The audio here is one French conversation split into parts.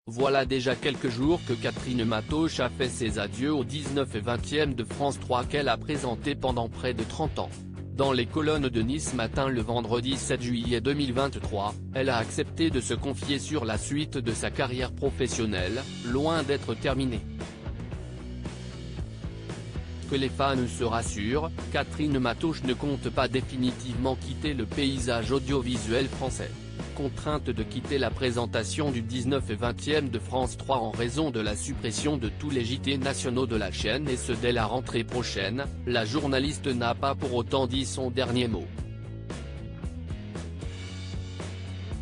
Voilà déjà quelques jours que Catherine Matoche a fait ses adieux au 19 et 20e de France 3 qu'elle a présenté pendant près de 30 ans. Dans les colonnes de Nice Matin le vendredi 7 juillet 2023, elle a accepté de se confier sur la suite de sa carrière professionnelle, loin d'être terminée. Que les fans se rassurent, Catherine Matoche ne compte pas définitivement quitter le paysage audiovisuel français. Contrainte de quitter la présentation du 19 et 20e de France 3 en raison de la suppression de tous les JT nationaux de la chaîne et ce dès la rentrée prochaine, la journaliste n'a pas pour autant dit son dernier mot.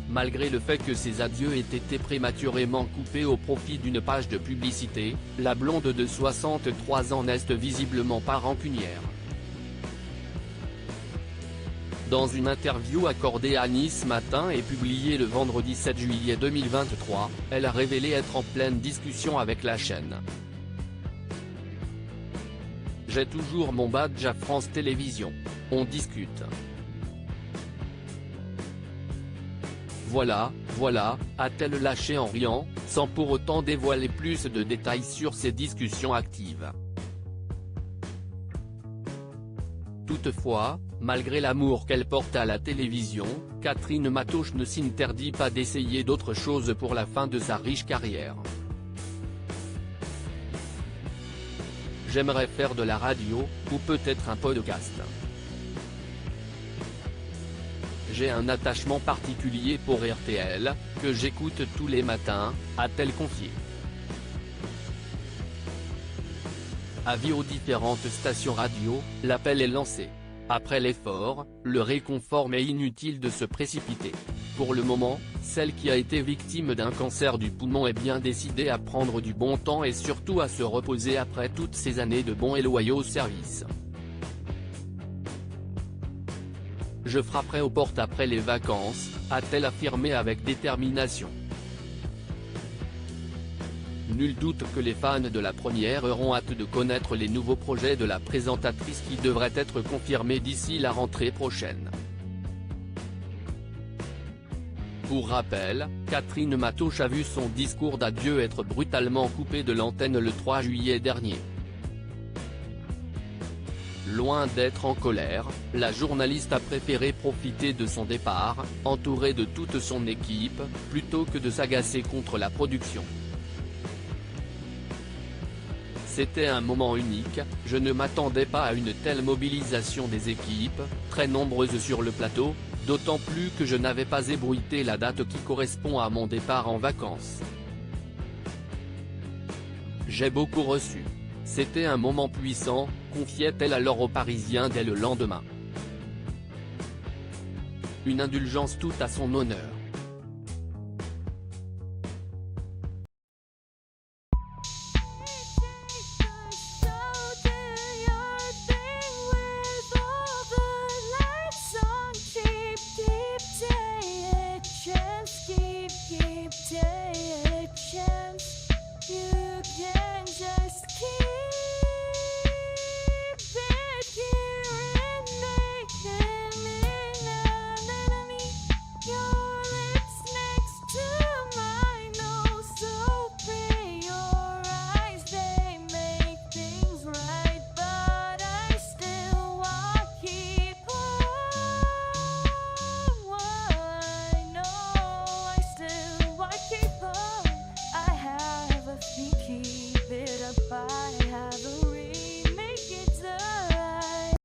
Malgré le fait que ses adieux aient été prématurément coupés au profit d'une page de publicité, la blonde de 63 ans n'est visiblement pas rancunière. Dans une interview accordée à Nice Matin et publiée le vendredi 7 juillet 2023, elle a révélé être en pleine discussion avec la chaîne. « J'ai toujours mon badge à France Télévisions. On discute. Voilà, a-t-elle lâché en riant, sans pour autant dévoiler plus de détails sur ces discussions actives. Toutefois, malgré l'amour qu'elle porte à la télévision, Catherine Matoche ne s'interdit pas d'essayer d'autres choses pour la fin de sa riche carrière. « J'aimerais faire de la radio, ou peut-être un podcast. J'ai un attachement particulier pour RTL, que j'écoute tous les matins », a-t-elle confié. Avis aux différentes stations radio, l'appel est lancé. Après l'effort, le réconfort mais inutile de se précipiter. Pour le moment, celle qui a été victime d'un cancer du poumon est bien décidée à prendre du bon temps et surtout à se reposer après toutes ces années de bons et loyaux services. Je frapperai aux portes après les vacances, a-t-elle affirmé avec détermination. Nul doute que les fans de la première auront hâte de connaître les nouveaux projets de la présentatrice qui devraient être confirmés d'ici la rentrée prochaine. Pour rappel, Catherine Matoche a vu son discours d'adieu être brutalement coupé de l'antenne le 3 juillet dernier. Loin d'être en colère, la journaliste a préféré profiter de son départ, entourée de toute son équipe, plutôt que de s'agacer contre la production. C'était un moment unique, je ne m'attendais pas à une telle mobilisation des équipes, très nombreuses sur le plateau, d'autant plus que je n'avais pas ébruité la date qui correspond à mon départ en vacances. J'ai beaucoup reçu. C'était un moment puissant, confiait-elle alors aux Parisiens dès le lendemain. Une indulgence toute à son honneur.